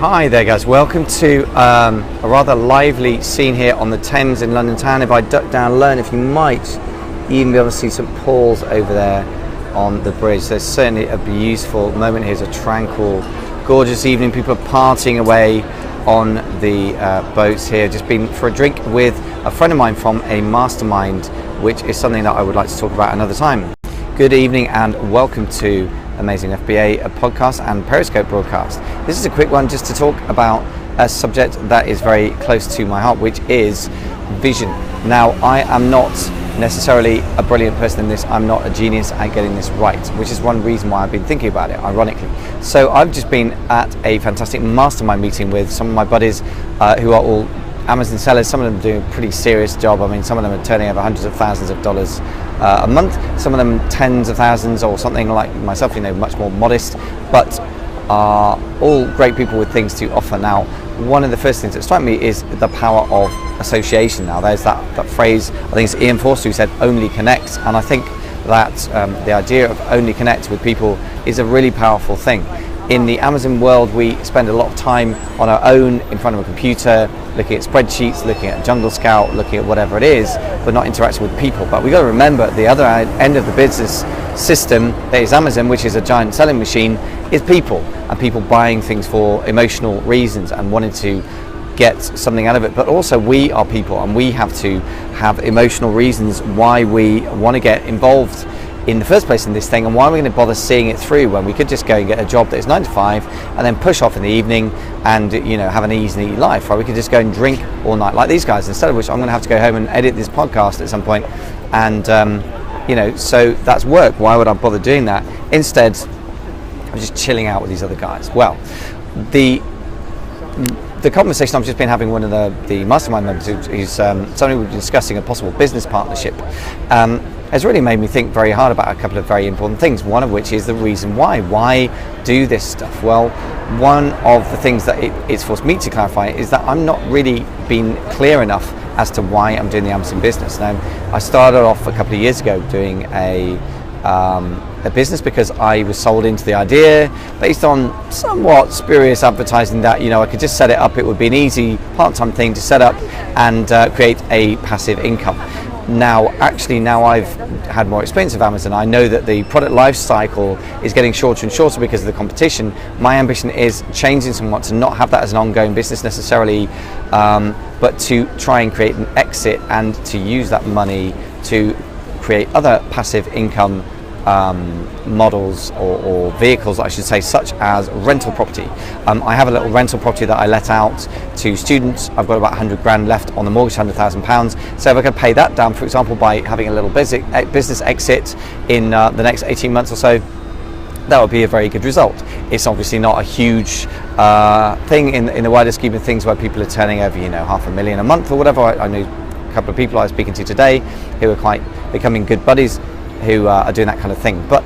Hi there guys, welcome to a rather lively scene here on the Thames in London town. If I duck down low, if you might even be able to see St Paul's over there on the bridge. There's certainly a beautiful moment here. It's a tranquil, gorgeous evening. People are partying away on the boats here. Just been for a drink with a friend of mine from a mastermind, which is something that I would like to talk about another time. Good evening and welcome to Amazing FBA, a podcast and Periscope broadcast. This is a quick one just to talk about a subject that is very close to my heart, which is vision. Now, I am not necessarily a brilliant person in this. I'm not a genius at getting this right, which is one reason why I've been thinking about it, ironically. So I've just been at a fantastic mastermind meeting with some of my buddies who are all Amazon sellers. Some of them do a pretty serious job. I mean, some of them are turning over hundreds of thousands of dollars a month, some of them tens of thousands, or something like myself, much more modest, but are all great people with things to offer. Now, one of the first things that strike me is the power of association. Now, there's that phrase, I think it's Ian Forster who said, only connect, and I think that the idea of only connect with people is a really powerful thing. In the Amazon world, we spend a lot of time on our own in front of a computer, looking at spreadsheets, looking at Jungle Scout, looking at whatever it is, but not interacting with people. But we've got to remember the other end of the business system that is Amazon, which is a giant selling machine, is people, and people buying things for emotional reasons and wanting to get something out of it. But also we are people, and we have to have emotional reasons why we want to get involved in the first place in this thing, and why we're going to bother seeing it through when we could just go and get a job that is 9 to 5 and then push off in the evening and have an easy life, right? We could just go and drink all night like these guys, instead of which I'm going to have to go home and edit this podcast at some point, and so that's work. Why would I bother doing that? Instead, I'm just chilling out with these other guys. Well, the conversation I've just been having with one of the mastermind members, who's somebody we've been discussing a possible business partnership, has really made me think very hard about a couple of very important things, one of which is the reason why. Why do this stuff? Well, one of the things that it's forced me to clarify is that I'm not really being clear enough as to why I'm doing the Amazon business. Now, I started off a couple of years ago doing a business because I was sold into the idea based on somewhat spurious advertising that I could just set it up. It would be an easy part-time thing to set up and create a passive income. Now I've had more experience of Amazon. I know that the product life cycle is getting shorter and shorter because of the competition. My ambition is changing somewhat to not have that as an ongoing business necessarily, but to try and create an exit and to use that money to create other passive income models or vehicles, I should say, such as rental property. I have a little rental property that I let out to students. I've got about 100 grand left on the mortgage, £100,000. So if I could pay that down, for example, by having a little business exit in the next 18 months or so, that would be a very good result. It's obviously not a huge thing in the wider scheme of things, where people are turning over $500,000 a month or whatever. I know a couple of people I was speaking to today who are quite becoming good buddies who are doing that kind of thing. But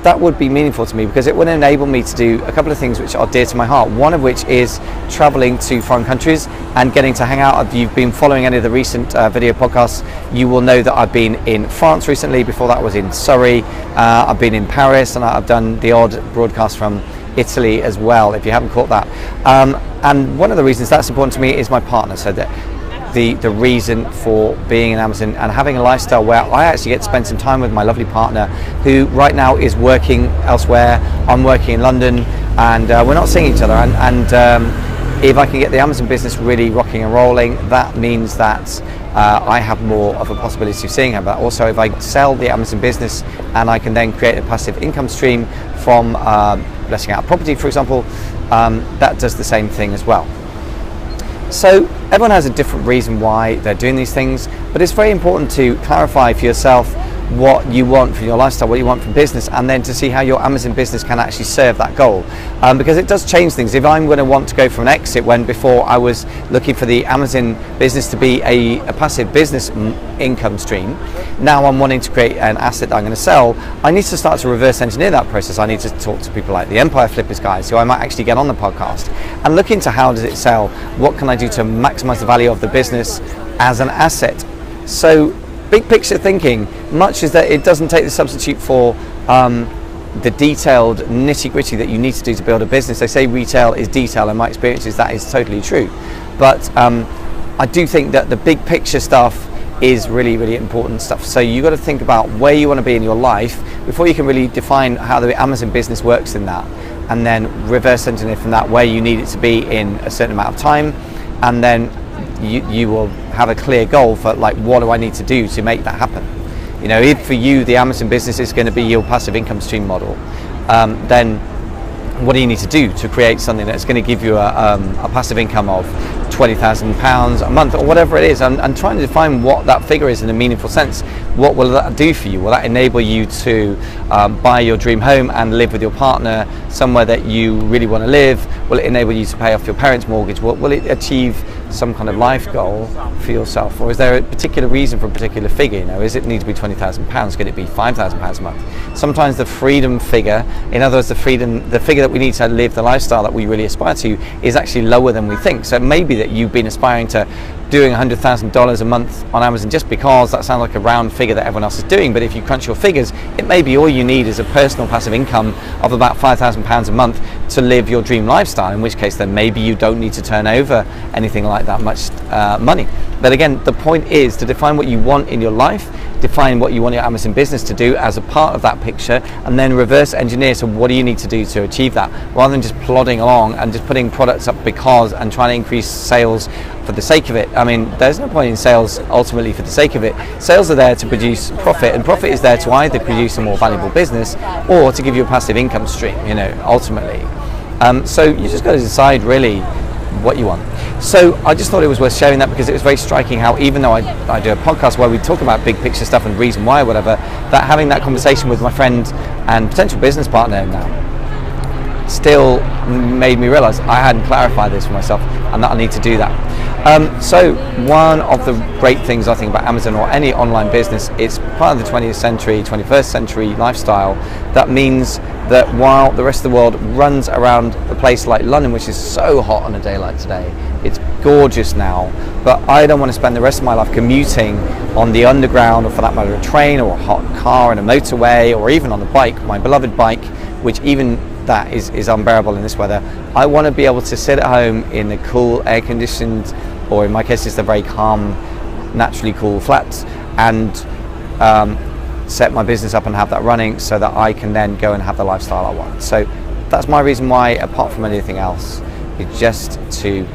that would be meaningful to me because it would enable me to do a couple of things which are dear to my heart, one of which is traveling to foreign countries and getting to hang out. If you've been following any of the recent video podcasts, you will know that I've been in France recently. Before that I was in Surrey. I've been in Paris, and I've done the odd broadcast from Italy as well, if you haven't caught that. And one of the reasons that's important to me is my partner. So that the reason for being in Amazon and having a lifestyle where I actually get to spend some time with my lovely partner, who right now is working elsewhere. I'm working in London, and we're not seeing each other. And if I can get the Amazon business really rocking and rolling, that means that I have more of a possibility of seeing her. But also, if I sell the Amazon business and I can then create a passive income stream from letting out property, for example, that does the same thing as well. So everyone has a different reason why they're doing these things, but it's very important to clarify for yourself what you want from your lifestyle, what you want from business, and then to see how your Amazon business can actually serve that goal, because it does change things. If I'm going to want to go for an exit, when before I was looking for the Amazon business to be a passive business income stream, now I'm wanting to create an asset that I'm going to sell, I need to start to reverse engineer that process. I need to talk to people like the Empire Flippers guys, who I might actually get on the podcast, and look into how does it sell, what can I do to maximize the value of the business as an asset. So big picture thinking, much is that it doesn't take the substitute for the detailed nitty-gritty that you need to do to build a business. They say retail is detail, and my experience is that is totally true. But I do think that the big picture stuff is really, really important stuff. So you got to think about where you want to be in your life before you can really define how the Amazon business works in that, and then reverse engineer from that where you need it to be in a certain amount of time, and then you will have a clear goal for, like, what do I need to do to make that happen. You know, if for you the Amazon business is going to be your passive income stream model, then what do you need to do to create something that's going to give you a passive income of £20,000 a month or whatever it is, and trying to define what that figure is in a meaningful sense. What will that do for you? Will that enable you to buy your dream home and live with your partner somewhere that you really want to live? Will it enable you to pay off your parents' mortgage? Will it achieve some kind of life goal for yourself? Or is there a particular reason for a particular figure? You know, is it need to be £20,000? Could it be £5,000 a month? Sometimes the freedom figure, in other words, the figure that we need to live the lifestyle that we really aspire to, is actually lower than we think. So it may be that you've been aspiring to doing $100,000 a month on Amazon just because that sounds like a round figure that everyone else is doing, but if you crunch your figures, it may be all you need is a personal passive income of about £5,000 a month to live your dream lifestyle, in which case then maybe you don't need to turn over anything like that much money. But again, the point is to define what you want in your life, define what you want your Amazon business to do as a part of that picture, and then reverse engineer. So what do you need to do to achieve that, rather than just plodding along and just putting products up because and trying to increase sales for the sake of it. I mean, there's no point in sales ultimately for the sake of it. Sales are there to produce profit, and profit is there to either produce a more valuable business or to give you a passive income stream, you know, ultimately. So you just got to decide really what you want. So I just thought it was worth sharing that, because it was very striking how, even though I do a podcast where we talk about big picture stuff and reason why or whatever, that having that conversation with my friend and potential business partner now still made me realize I hadn't clarified this for myself, and that I need to do that. So one of the great things I think about Amazon or any online business, it's part of the 20th century, 21st century lifestyle. That means that while the rest of the world runs around a place like London, which is so hot on a day like today, it's gorgeous now, but I don't want to spend the rest of my life commuting on the underground, or for that matter a train or a hot car in a motorway, or even on the bike, my beloved bike, which even that is unbearable in this weather. I want to be able to sit at home in a cool, air-conditioned, or in my case it's a very calm, naturally cool flat, and set my business up and have that running so that I can then go and have the lifestyle I want. So that's my reason why, apart from anything else, is just to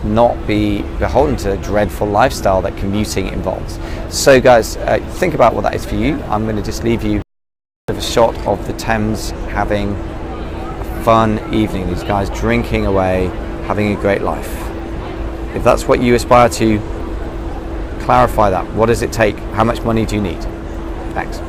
not be beholden to a dreadful lifestyle that commuting involves. So guys, think about what that is for you. I'm going to just leave you with a shot of the Thames having a fun evening. These guys drinking away, having a great life. If that's what you aspire to, clarify that. What does it take? How much money do you need? Thanks.